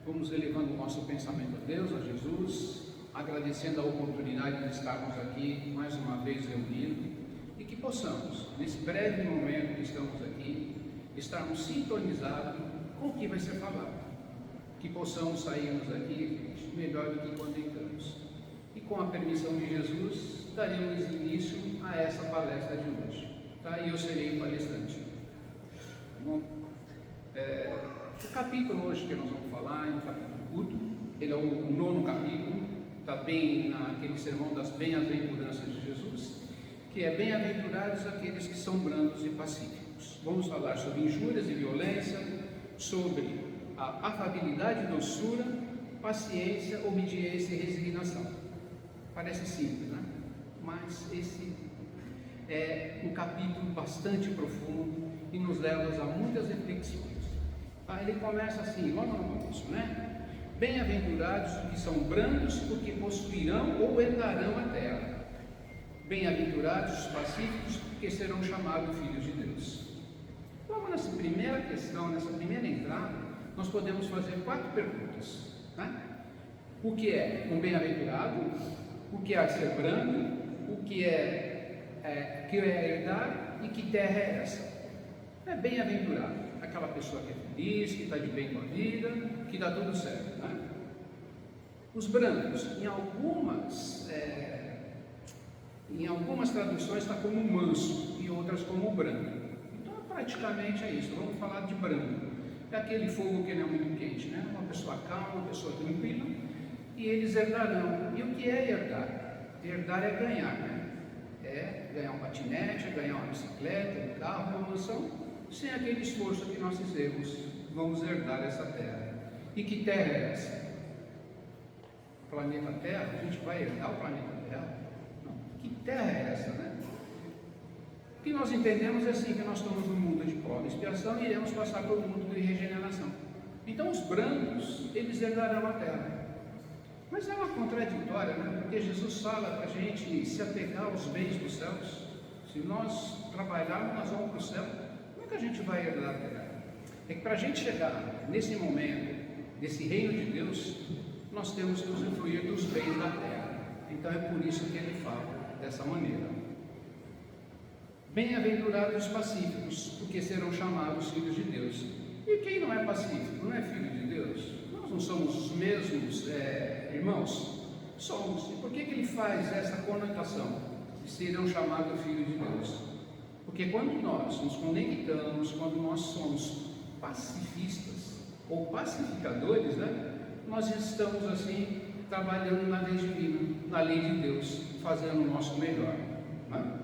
Vamos elevando o nosso pensamento a Deus, a Jesus, agradecendo a oportunidade de estarmos aqui mais uma vez reunidos e que possamos, nesse breve momento que estamos aqui, estarmos sintonizados com o que vai ser falado. Que possamos sairmos aqui melhor do que quando entramos. E com a permissão de Jesus, daremos início a essa palestra de hoje. Tá? E eu serei o palestrante. Bom, o capítulo hoje que nós vamos falar é um capítulo curto, ele é o 9º capítulo, está bem naquele sermão das bem-aventuranças de Jesus, que é bem-aventurados aqueles que são brandos e pacíficos. Vamos falar sobre injúrias e violência, sobre a afabilidade e doçura, paciência, obediência e resignação. Parece simples, né? Mas esse é um capítulo bastante profundo e nos leva a muitas reflexões. Ele começa assim, logo no começo, né? Bem-aventurados os que são brandos, porque possuirão ou herdarão a terra. Bem-aventurados os pacíficos, porque serão chamados filhos de Deus. Logo nessa primeira questão, nessa primeira entrada, nós podemos fazer 4 perguntas, né? O que é um bem-aventurado? O que é ser brando? O que é herdar? E que terra é essa? É bem-aventurado, aquela pessoa que é feliz, que está de bem com a vida, que dá tudo certo, né? Os brandos, em algumas traduções está como manso e outras como brando. Então praticamente é isso. Vamos falar de brando. É aquele fogo que não é muito quente, né? Uma pessoa calma, uma pessoa tranquila, e eles herdarão. E o que é herdar? Herdar é ganhar, né? É ganhar um patinete, é ganhar uma bicicleta, um carro, uma mansão, sem aquele esforço que nós fizemos. Vamos herdar essa terra. E que terra é essa? O planeta Terra? A gente vai herdar o planeta Terra? Não. Que terra é essa, né? O que nós entendemos é assim, que nós estamos num mundo de prova e expiação e iremos passar por um mundo de regeneração. Então os brandos, eles herdarão a terra. Mas é uma contraditória, né? Porque Jesus fala para a gente se apegar aos bens dos céus. Se nós trabalharmos, nós vamos para o céu. Como é que a gente vai herdar a terra? É que para a gente chegar nesse momento, desse reino de Deus, nós temos que usufruir dos bens da terra. Então é por isso que ele fala dessa maneira. Bem-aventurados os pacíficos, porque serão chamados filhos de Deus. E quem não é pacífico, não é filho de Deus? Nós não somos os mesmos irmãos? Somos. E por que ele faz essa conotação de serão chamados filhos de Deus? Porque quando nós nos conectamos, quando nós somos pacifistas ou pacificadores, né? Nós estamos assim trabalhando na lei divina, na lei de Deus, fazendo o nosso melhor, né?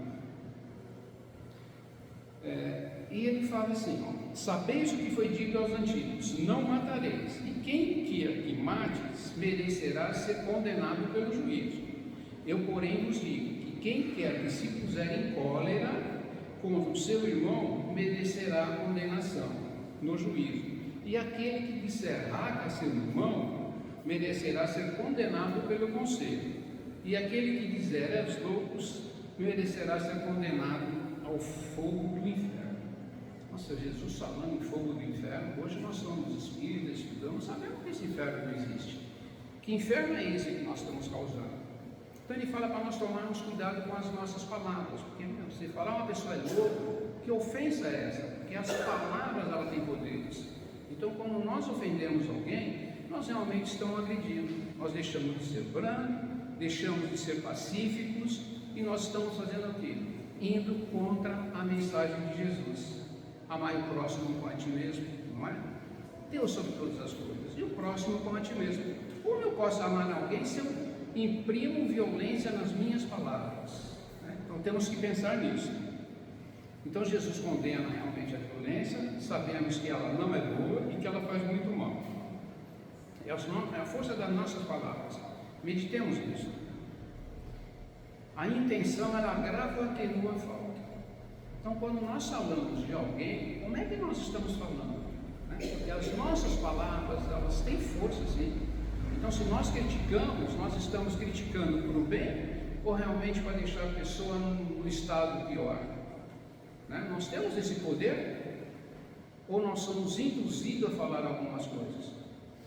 E ele fala assim, ó, sabeis o que foi dito aos antigos, não matareis, e quem quer que mates, merecerá ser condenado pelo juízo. Eu, porém, vos digo, que quem quer que se puser em cólera contra o seu irmão, merecerá condenação no juízo. E aquele que disser raca a seu irmão, merecerá ser condenado pelo conselho. E aquele que dizer aos loucos, merecerá ser condenado ao fogo do inferno. Nossa, Jesus falando em fogo do inferno, hoje nós somos espíritas, estudamos, sabemos que esse inferno não existe. Que inferno é esse que nós estamos causando? Então ele fala para nós tomarmos cuidado com as nossas palavras, porque se falar uma pessoa é louca, que ofensa é essa? Porque as palavras ela têm poderes. Então quando nós ofendemos alguém, nós realmente estamos agredindo. Nós deixamos de ser brandos, deixamos de ser pacíficos e nós estamos fazendo o quê? Indo contra a mensagem de Jesus. Amar o próximo como a ti mesmo, não é? Deus sobre todas as coisas, e o próximo como a ti mesmo. Como eu posso amar alguém se eu imprimo violência nas minhas palavras? Né? Então temos que pensar nisso. Então Jesus condena realmente a violência, sabemos que ela não é boa e que ela faz muito mal. É a força das nossas palavras. Meditemos nisso. A intenção ela agrava ou atenua a falta. Então, quando nós falamos de alguém, como é que nós estamos falando? Né? Porque as nossas palavras, elas têm força, sim. Então, se nós criticamos, nós estamos criticando para o bem ou realmente para deixar a pessoa no estado pior? Né? Nós temos esse poder? Ou nós somos induzidos a falar algumas coisas?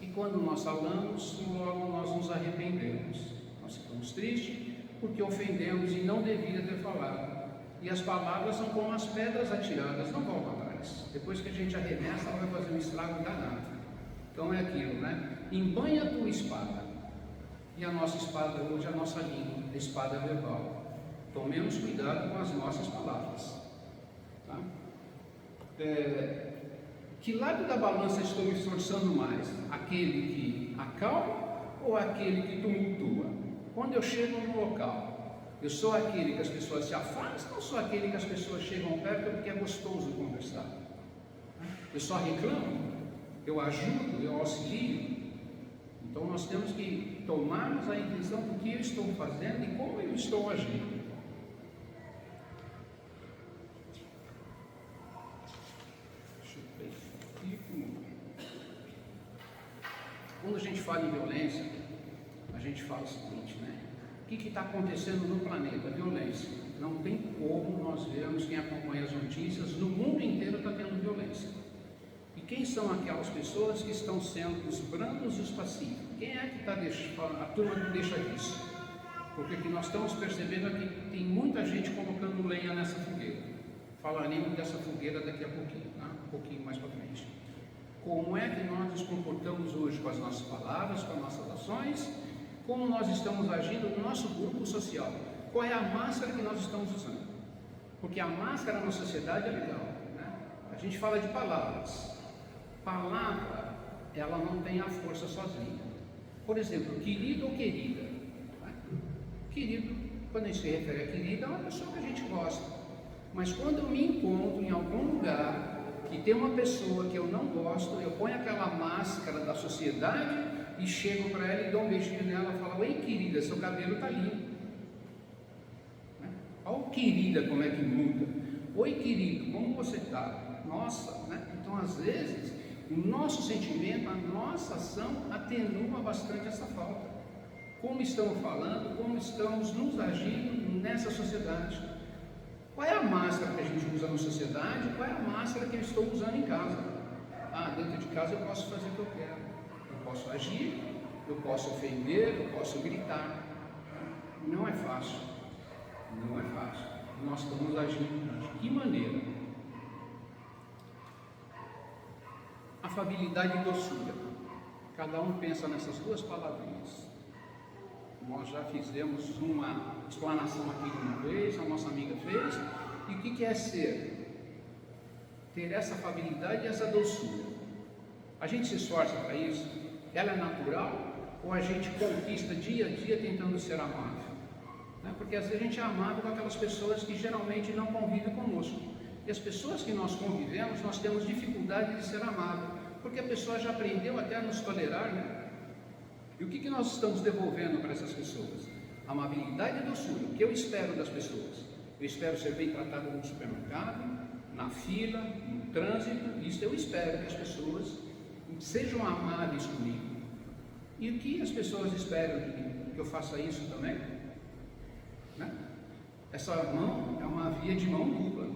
E quando nós falamos, logo nós nos arrependemos. Nós ficamos tristes porque ofendemos e não devia ter falado. E as palavras são como as pedras atiradas, não voltam atrás. Depois que a gente arremessa, ela vai fazer um estrago danado. Então é aquilo, né? Embanha a tua espada. E a nossa espada hoje é a nossa língua, a espada verbal. Tomemos cuidado com as nossas palavras. Tá? Que lado da balança estou me esforçando mais? Aquele que acalma ou aquele que tumultua? Quando eu chego no local, eu sou aquele que as pessoas se afastam ou sou aquele que as pessoas chegam perto porque é gostoso conversar? Eu só reclamo? Eu ajudo? Eu auxilio? Então nós temos que tomarmos a intenção do que eu estou fazendo e como eu estou agindo. Quando a gente fala em violência, a gente fala o seguinte, né? O que está acontecendo no planeta? Violência. Não tem como nós vermos, quem acompanha as notícias, no mundo inteiro está tendo violência. E quem são aquelas pessoas que estão sendo os brandos e os pacíficos? Quem é que está deixando, a turma que deixa disso? Porque o que nós estamos percebendo é que tem muita gente colocando lenha nessa fogueira. Falaremos dessa fogueira daqui a pouquinho, né? Um pouquinho mais para frente. Como é que nós nos comportamos hoje com as nossas palavras, com as nossas ações? Como nós estamos agindo no nosso grupo social? Qual é a máscara que nós estamos usando? Porque a máscara na sociedade é legal, né? A gente fala de palavras. Palavra, ela não tem a força sozinha. Por exemplo, querido ou querida. Querido, quando a gente se refere a querida, é uma pessoa que a gente gosta. Mas quando eu me encontro em algum lugar que tem uma pessoa que eu não gosto, eu ponho aquela máscara da sociedade e chego para ela e dou um beijinho nela e falo: oi querida, seu cabelo está lindo. Olha o querida como é que muda. Oi querido, como você está? Nossa, né? Então às vezes o nosso sentimento, a nossa ação atenua bastante essa falta. Como estamos falando, como estamos nos agindo nessa sociedade. Qual é a máscara que a gente usa na sociedade? Qual é a máscara que eu estou usando em casa? Dentro de casa eu posso fazer o que eu quero. Eu posso agir, eu posso ofender, eu posso gritar. Não é fácil. Não é fácil. Nós estamos agindo de que maneira? Afabilidade e doçura. Cada um pensa nessas duas palavrinhas. Nós já fizemos uma explanação aqui de uma vez, a nossa amiga fez. E o que é ser? Ter essa afabilidade e essa doçura. A gente se esforça para isso? Ela é natural? Ou a gente conquista dia a dia tentando ser amável? Porque às vezes a gente é amável com aquelas pessoas que geralmente não convivem conosco. E as pessoas que nós convivemos, nós temos dificuldade de ser amável, porque a pessoa já aprendeu até a nos tolerar, né? E o que nós estamos devolvendo para essas pessoas? Amabilidade e doçura. O que eu espero das pessoas? Eu espero ser bem tratado no supermercado, na fila, no trânsito. Isso eu espero que as pessoas sejam amáveis comigo. E o que as pessoas esperam de mim? Que eu faça isso também? Né? Essa mão é uma via de mão dupla.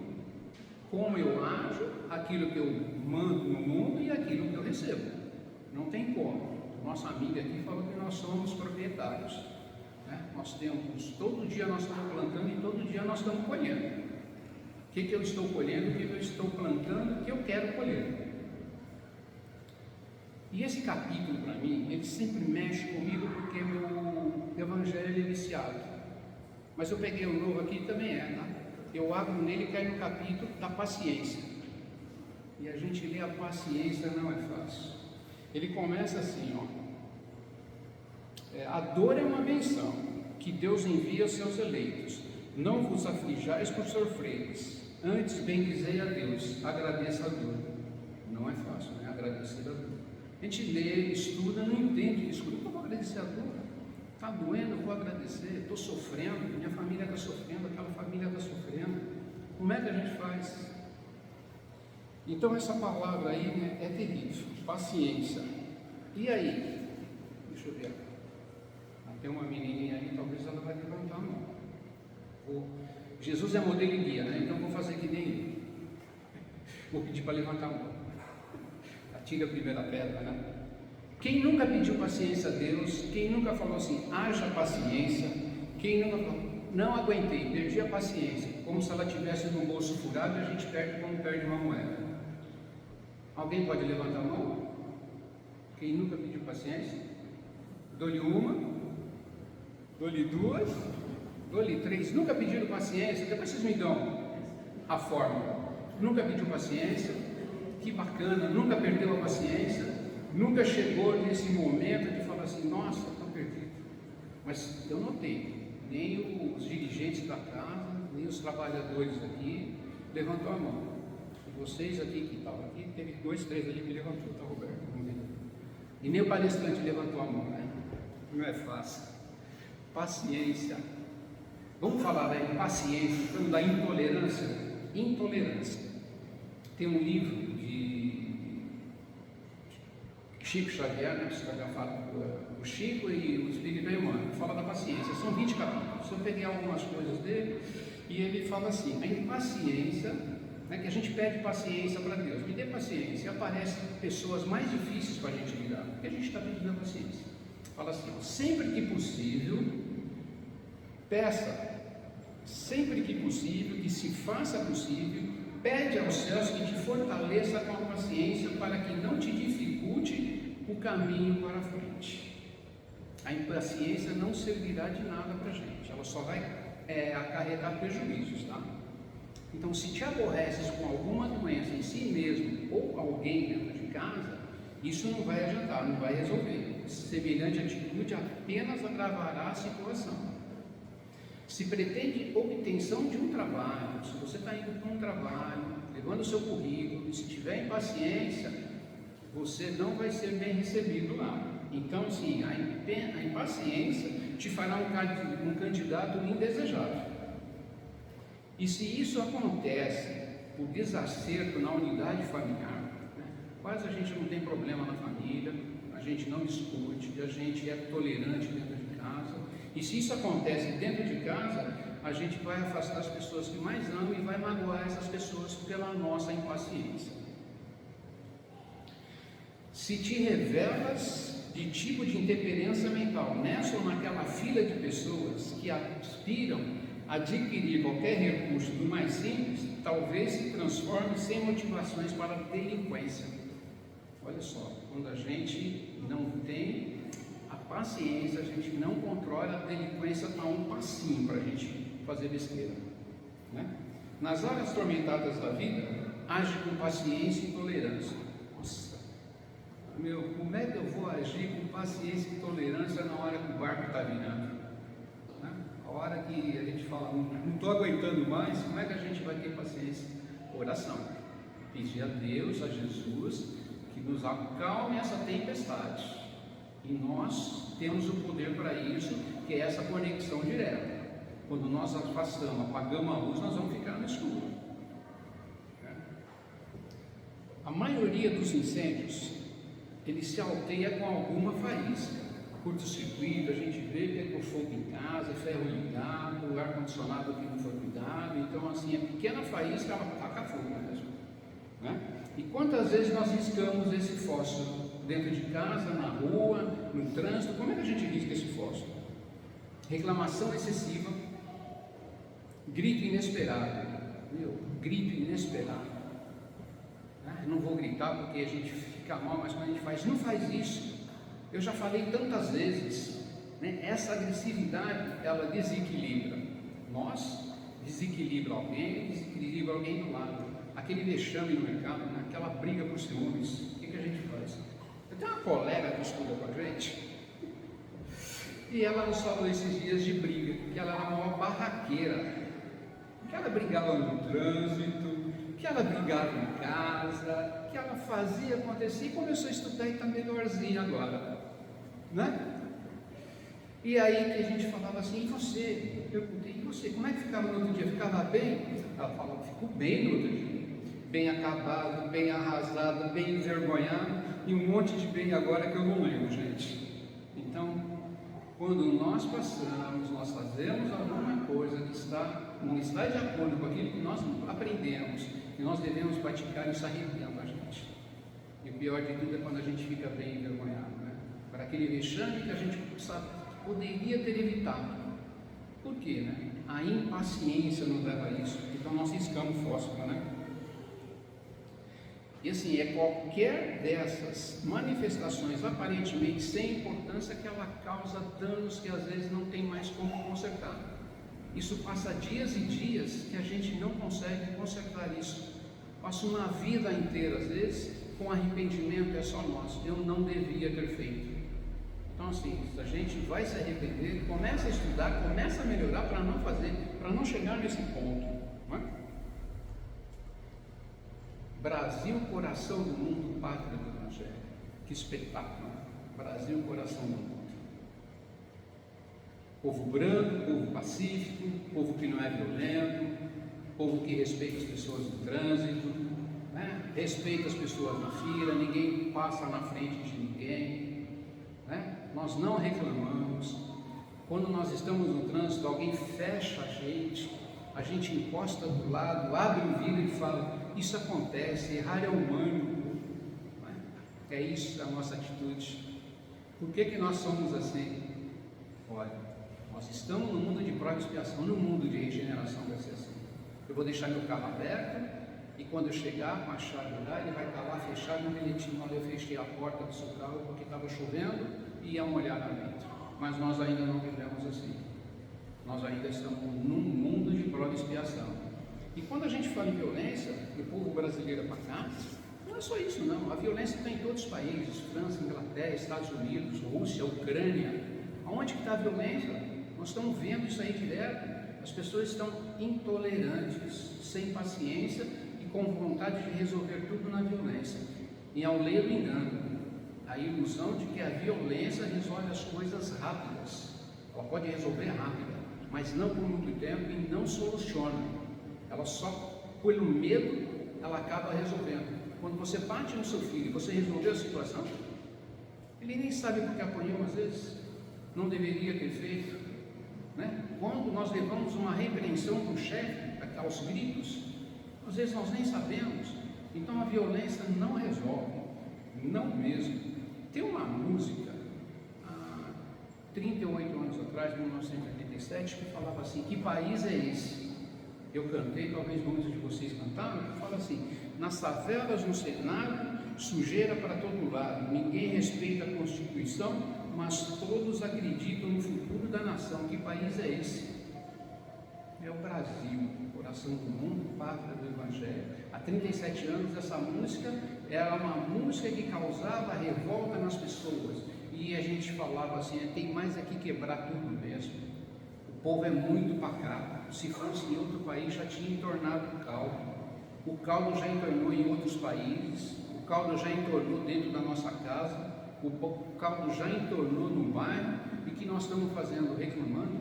Como eu ajo, aquilo que eu mando no mundo e aquilo que eu recebo. Não tem como. Nossa amiga aqui falou que nós somos proprietários. Né? Nós temos, todo dia nós estamos plantando e todo dia nós estamos colhendo. O que eu estou colhendo, o que eu estou plantando, o que eu quero colher. E esse capítulo para mim, ele sempre mexe comigo porque meu evangelho é viciado. Mas eu peguei o novo aqui também tá? Eu abro nele e caio no capítulo da paciência. E a gente lê a paciência, não é fácil. Ele começa assim, ó. A dor é uma benção que Deus envia aos seus eleitos. Não vos aflijais por sofreres. Antes bendizei a Deus, agradeça a dor. Não é fácil, né? Agradecer a dor. A gente lê, estuda, não entende isso. Como eu vou agradecer a dor? Está doendo, eu vou agradecer. Estou sofrendo, minha família está sofrendo, aquela família está sofrendo. Como é que a gente faz? Então essa palavra aí, né, é terrível. Paciência. E aí? Deixa eu ver. Tem uma menininha aí, talvez ela vai levantar a mão. Jesus é modelo e guia, né? Então vou fazer que nem ele. Vou pedir para levantar a mão. Atira a primeira pedra, né? Quem nunca pediu paciência a Deus, quem nunca falou assim, haja paciência, quem nunca falou, não aguentei, perdi a paciência, como se ela tivesse no bolso furado e a gente perde quando perde uma moeda. Alguém pode levantar a mão? Quem nunca pediu paciência? Dou-lhe uma, dou-lhe duas, dou-lhe três. Nunca pediram paciência? Depois vocês me dão a fórmula. Nunca pediu paciência? Que bacana, nunca perdeu a paciência? Nunca chegou nesse momento de falar assim, nossa, estou perdido. Mas eu notei, nem os dirigentes da casa, nem os trabalhadores aqui levantou a mão. E vocês aqui que estavam aqui, teve 2, 3 ali que levantou, tá, Roberto? E nem o palestrante levantou a mão, né? Não é fácil. Paciência. Vamos falar da paciência, falando da intolerância. Intolerância. Tem um livro de Chico Xavier, né? O Chico e o Espírito Emmanuel, que fala da paciência. São 20 capítulos. Eu peguei algumas coisas dele e ele fala assim: a impaciência, né, que a gente pede paciência para Deus. Me dê paciência. E aparecem pessoas mais difíceis para a gente lidar, porque a gente está pedindo a paciência. Fala assim: ó, sempre que possível, peça. Sempre que possível, que se faça possível, pede aos céus que te fortaleça com a paciência para que não te dificulte o caminho para a frente. A impaciência não servirá de nada para a gente, ela só vai acarretar prejuízos, tá? Então, se te aborreces com alguma doença em si mesmo ou alguém dentro de casa, isso não vai adiantar, não vai resolver. Semelhante atitude apenas agravará a situação. Se pretende obtenção de um trabalho, se você está indo para um trabalho, levando o seu currículo, e se tiver impaciência, você não vai ser bem recebido lá. Então, sim, a impaciência te fará um candidato indesejável. E se isso acontece por desacerto na unidade familiar, né, quase a gente não tem problema na família, a gente não discute, a gente é tolerante dentro de casa. E se isso acontece dentro de casa, a gente vai afastar as pessoas que mais amam e vai magoar essas pessoas pela nossa impaciência. Se te revelas de tipo de intemperância mental nessa ou naquela fila de pessoas que aspiram a adquirir qualquer recurso do mais simples, talvez se transforme sem motivações para a delinquência. Olha só, quando a gente não tem a paciência, a gente não controla a delinquência a um passinho para a gente fazer besteira, né? Nas áreas tormentadas da vida, age com paciência e tolerância. Nossa, como é que eu vou agir com paciência e tolerância na hora que o barco está virando? Né? A hora que a gente fala, não estou aguentando mais, como é que a gente vai ter paciência? Oração. Pedir a Deus, a Jesus, que nos acalme essa tempestade. E nós temos o poder para isso, que é essa conexão direta. Quando nós afastamos, apagamos a luz, nós vamos ficar no escuro. A maioria dos incêndios, ele se alteia com alguma faísca. Curto-circuito, a gente vê, pegou fogo em casa, ferro ligado, ar-condicionado que não foi cuidado. Então, assim, a pequena faísca, ela taca fogo mesmo, né? E quantas vezes nós riscamos esse fósforo? Dentro de casa, na rua, no trânsito, como é que a gente risca esse fósforo? Reclamação excessiva, grito inesperado, grito inesperado. Eu não vou gritar porque a gente fica mal, mas quando a gente faz, não faz isso. Eu já falei tantas vezes, né? Essa agressividade, ela desequilibra. Nós desequilibra alguém do lado. Aquele vexame no mercado, né? Aquela briga por ciúmes, o que a gente faz? Eu tenho uma colega que estuda com a gente, e ela nos falou esses dias de briga, que ela era a maior barraqueira, que ela brigava no trânsito, que ela brigava em casa, que ela fazia acontecer, e começou a estudar e está melhorzinha agora, né? E aí que a gente falava assim, e você? Eu perguntei, e você? Como é que ficava no outro dia? Ficava bem? Ela falou, ficou bem no outro dia, bem acabado, bem arrasado, bem envergonhado, e um monte de bem agora que eu não lembro, gente. Então, quando nós passamos, nós fazemos alguma coisa que não está de acordo com aquilo que nós aprendemos, que nós devemos praticar, isso arrebenta a gente. E o pior de tudo é quando a gente fica bem envergonhado, né? para aquele vexame que a gente poderia ter evitado. Por quê, né? A impaciência nos leva a isso. Então nós riscamos fósforo, né? E assim, é qualquer dessas manifestações aparentemente sem importância que ela causa danos que às vezes não tem mais como consertar. Isso passa dias e dias que a gente não consegue consertar isso. Passa uma vida inteira, às vezes, com arrependimento é só nosso. Eu não devia ter feito. Então assim, se a gente vai se arrepender, começa a estudar, começa a melhorar para não fazer, para não chegar nesse ponto, não é? Brasil, coração do mundo, pátria do Evangelho. Que espetáculo, né? Brasil, coração do mundo. Povo branco, povo pacífico, povo que não é violento, povo que respeita as pessoas no trânsito, né? Respeita as pessoas na fila, ninguém passa na frente de ninguém, né? Nós não reclamamos. Quando nós estamos no trânsito, alguém fecha a gente encosta do lado, abre o vidro e fala: isso acontece, errar é humano. É isso a nossa atitude. Por que nós somos assim? Olha, nós estamos no mundo de prova e expiação, no mundo de regeneração vai ser assim. Eu vou deixar meu carro aberto e quando eu chegar com a chave lá, ele vai estar lá fechado no bilhetinho. Olha, eu fechei a porta do seu carro porque estava chovendo e ia molhar lá dentro. Mas nós ainda não vivemos assim. Nós ainda estamos num mundo de prova e expiação. E quando a gente fala em violência, do povo brasileiro para cá, não é só isso não. A violência está em todos os países: França, Inglaterra, Estados Unidos, Rússia, Ucrânia. Aonde que está a violência? Nós estamos vendo isso aí direto. As pessoas estão intolerantes, sem paciência e com vontade de resolver tudo na violência. E ao ler o engano, a ilusão de que a violência resolve as coisas rápidas. Ela pode resolver rápida, mas não por muito tempo e não soluciona. Ela só, pelo medo, ela acaba resolvendo. Quando você bate no seu filho e você resolveu a situação, ele nem sabe porque apanhou às vezes, não deveria ter feito, né? Quando nós levamos uma repreensão do chefe, aos gritos, às vezes nós nem sabemos. Então a violência não resolve, não mesmo. Tem uma música, há 38 anos atrás, 1987, que falava assim: que país é esse? Eu cantei, talvez muitos de vocês cantaram, que fala assim: nas favelas, no cenário, sujeira para todo lado, ninguém respeita a Constituição, mas todos acreditam no futuro da nação. Que país é esse? É o Brasil, coração do mundo, pátria do Evangelho. Há 37 anos essa música era uma música que causava revolta nas pessoas, e a gente falava assim: tem mais aqui quebrar tudo mesmo. O povo é muito pacato. Se fosse em outro país já tinha entornado o caldo. O caldo já entornou em outros países, o caldo já entornou dentro da nossa casa, o caldo já entornou no bairro. E o que nós estamos fazendo? Reclamando,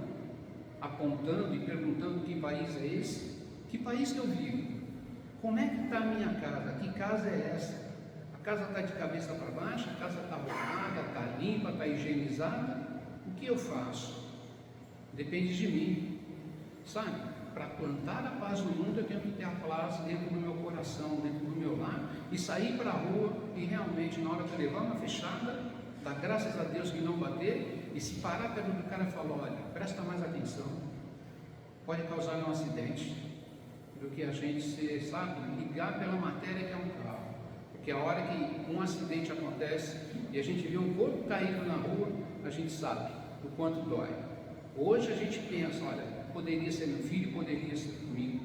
apontando e perguntando: que país é esse? Que país que eu vivo? Como é que está a minha casa? Que casa é essa? A casa está de cabeça para baixo, a casa está arrumada, está limpa, está higienizada. O que eu faço? Depende de mim. Sabe, para plantar a paz no mundo, eu tenho que ter a paz dentro do meu coração, dentro do meu lar, e sair para a rua e realmente, na hora de levar uma fechada, dar graças a Deus que não bater, e se parar perto do cara e falar: olha, presta mais atenção, pode causar um acidente, do que a gente ser, sabe, ligar pela matéria que é um carro. Porque a hora que um acidente acontece e a gente vê um corpo caído na rua, a gente sabe o quanto dói. Hoje a gente pensa: olha, poderia ser meu filho, poderia ser comigo.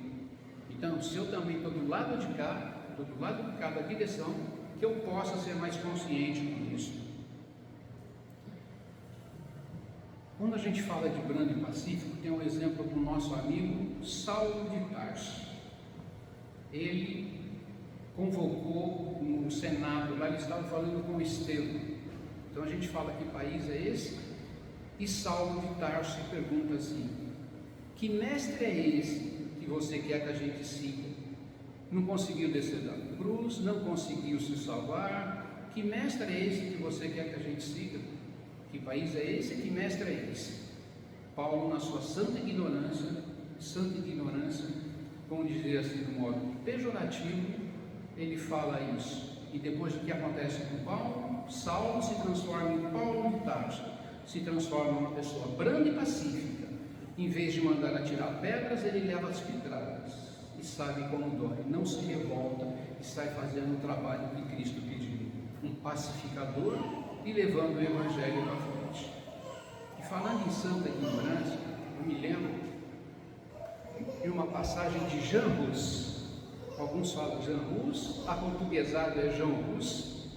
Então, se eu também estou do lado de cá, estou do lado de cá da direção, que eu possa ser mais consciente com isso. Quando a gente fala de brando e pacífico, tem um exemplo do nosso amigo Saulo de Tarso. Ele convocou no Senado, lá ele estava falando com Estevão. Então a gente fala: que país é esse? E Saulo de Tarso pergunta assim: que mestre é esse que você quer que a gente siga? Não conseguiu descer da cruz, não conseguiu se salvar. Que mestre é esse que você quer que a gente siga? Que país é esse? Que mestre é esse? Paulo, na sua santa ignorância, vamos dizer assim, de modo pejorativo, ele fala isso. E depois do que acontece com Paulo, Saulo se transforma em Paulo de Tarso, se transforma em uma pessoa branda e pacífica. Em vez de mandar atirar pedras, ele leva as pedradas e sabe como dói, não se revolta e sai fazendo o trabalho que Cristo pediu, um pacificador e levando o Evangelho para frente. E falando em santa ignorância, eu me lembro de uma passagem de Jean Hus. Alguns falam Jean Hus, aportuguesado é Jean Hus.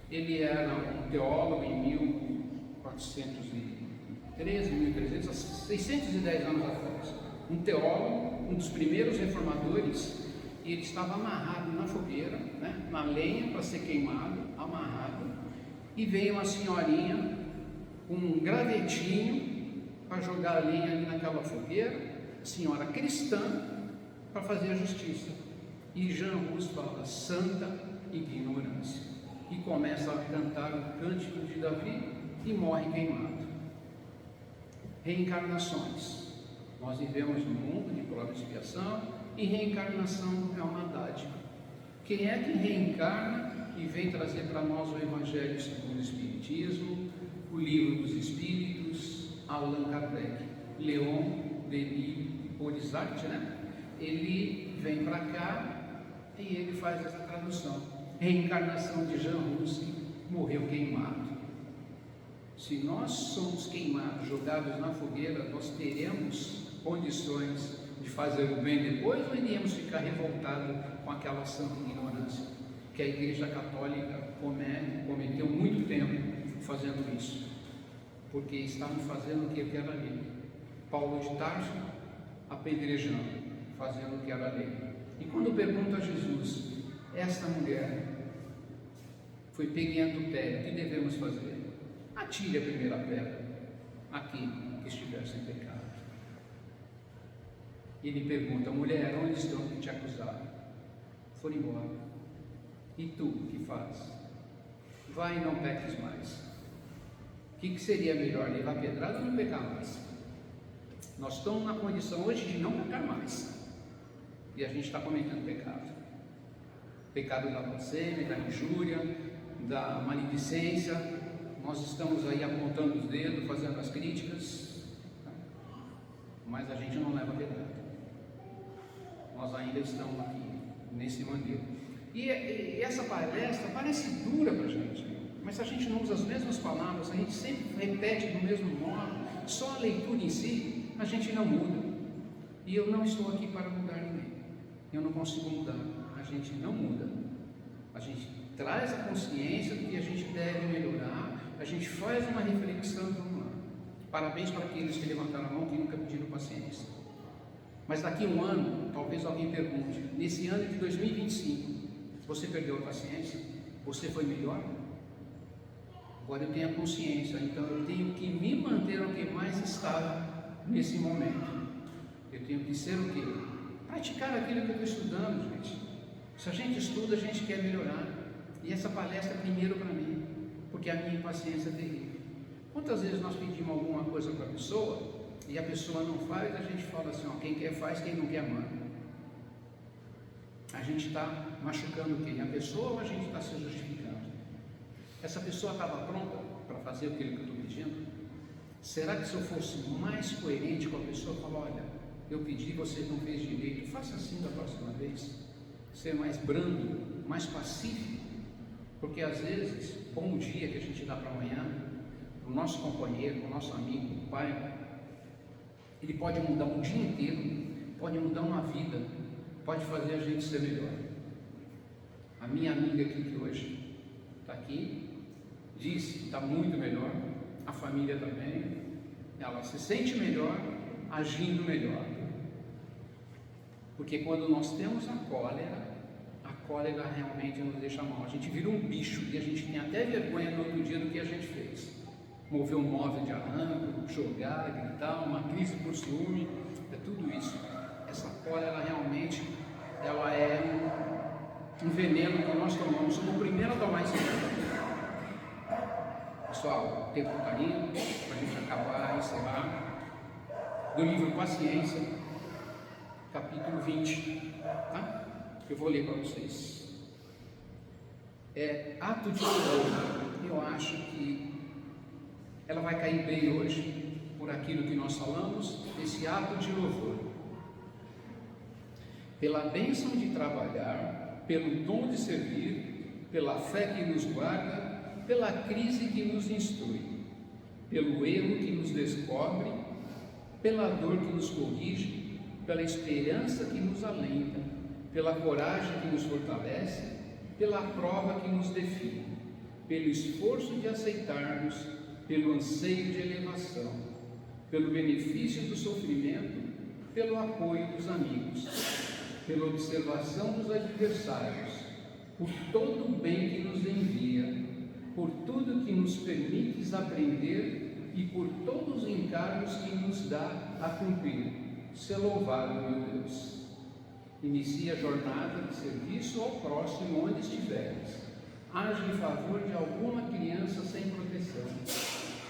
Ele era um teólogo em 1413, 1300, 610 anos atrás. Um teólogo, um dos primeiros reformadores, e ele estava amarrado na fogueira, né, na lenha para ser queimado, amarrado, e veio uma senhorinha com um gravetinho para jogar a lenha ali naquela fogueira, senhora cristã, para fazer a justiça. E Jean Hus fala, santa ignorância, e começa a cantar o cântico de Davi e morre queimado. Reencarnações. Nós vivemos num mundo de prova e expiação, e reencarnação é uma dádiva. Quem é que reencarna e vem trazer para nós o Evangelho segundo o Espiritismo, o Livro dos Espíritos? Allan Kardec, Leon Denis Borizat, né? Ele vem para cá e ele faz essa tradução. Reencarnação de Jean Hus, que morreu queimado. Se nós somos queimados, jogados na fogueira, nós teremos condições de fazer o bem depois, ou iríamos ficar revoltados com aquela santa ignorância que a Igreja Católica cometeu muito tempo fazendo isso, porque estavam fazendo o que era lei. Paulo de Tarso apedrejando, fazendo o que era lei. E quando pergunta a Jesus, esta mulher foi pega em adultério, o que devemos fazer? Atire a primeira pedra a quem que estiver sem pecado. Ele pergunta, mulher, onde estão que te acusaram? Foram embora. E tu, o que fazes? Vai e não peques mais. O que seria melhor, levar pedrada ou não pecar mais? Nós estamos na condição hoje de não pecar mais. E a gente está cometendo pecado. Pecado da blasfêmia, da injúria, da maledicência. Nós estamos aí apontando os dedos, fazendo as críticas, mas a gente não leva pedrada. Nós ainda estamos aqui, nesse maneiro. E essa palestra parece dura para a gente, mas se a gente não usa as mesmas palavras, a gente sempre repete do mesmo modo, só a leitura em si, a gente não muda. E eu não estou aqui para mudar ninguém. Eu não consigo mudar. A gente não muda. A gente traz a consciência do que a gente deve melhorar. A gente faz uma reflexão, vamos lá. Parabéns para aqueles que levantaram a mão que nunca pediram paciência. Mas daqui a um ano, talvez alguém pergunte, nesse ano de 2025, você perdeu a paciência? Você foi melhor? Agora eu tenho a consciência, então eu tenho que me manter o que mais estável nesse momento. Eu tenho que ser o quê? Praticar aquilo que eu estou estudando, gente. Se a gente estuda, a gente quer melhorar. E essa palestra é primeiro para mim, porque a minha impaciência é terrível. Quantas vezes nós pedimos alguma coisa para a pessoa e a pessoa não faz, a gente fala assim, ó, quem quer faz, quem não quer manda. A gente está machucando quem? A pessoa, ou a gente está se justificando? Essa pessoa estava pronta para fazer aquilo que eu estou pedindo? Será que se eu fosse mais coerente com a pessoa, falar, olha, eu pedi, você não fez direito, faça assim da próxima vez? Ser mais brando, mais pacífico? Porque às vezes, bom dia que a gente dá para amanhã, para o nosso companheiro, para o nosso amigo, o pai, ele pode mudar um dia inteiro, pode mudar uma vida, pode fazer a gente ser melhor. A minha amiga aqui que hoje está aqui, disse que está muito melhor, a família também, ela se sente melhor, agindo melhor. Porque quando nós temos a cólera realmente nos deixa mal. A gente vira um bicho e a gente tem até vergonha no outro dia do que a gente fez. Mover um móvel de arranco, jogar, gritar, uma crise por ciúme, é tudo isso. Essa cólera realmente, ela é um veneno que nós tomamos. Somos o primeiro a tomar esse veneno. Pessoal, o tempo está indo, para a gente acabar, encerrar, do livro Paciência, capítulo 20, tá? Eu vou ler para vocês. é ato de louvor. Eu acho que ela vai cair bem hoje, por aquilo que nós falamos, esse ato de louvor. Pela bênção de trabalhar, pelo dom de servir, pela fé que nos guarda, pela crise que nos instrui, pelo erro que nos descobre, pela dor que nos corrige, pela esperança que nos alenta, pela coragem que nos fortalece, pela prova que nos define, pelo esforço de aceitarmos, pelo anseio de elevação, pelo benefício do sofrimento, pelo apoio dos amigos, pela observação dos adversários, por todo o bem que nos envia, por tudo que nos permites aprender e por todos os encargos que nos dá a cumprir. Ser louvado, meu Deus. Inicie a jornada de serviço ao próximo onde estiveres. Age em favor de alguma criança sem proteção.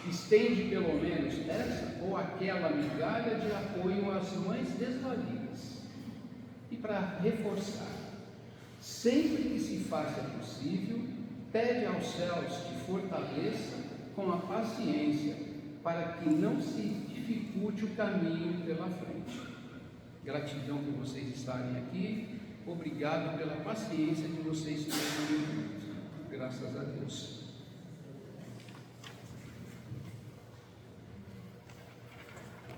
Estende pelo menos essa ou aquela migalha de apoio às mães desvalidas. E para reforçar, sempre que se faça possível, pede aos céus que fortaleça com a paciência, para que não se dificulte o caminho pela frente. Gratidão por vocês estarem aqui, obrigado pela paciência de vocês terem. Graças a Deus.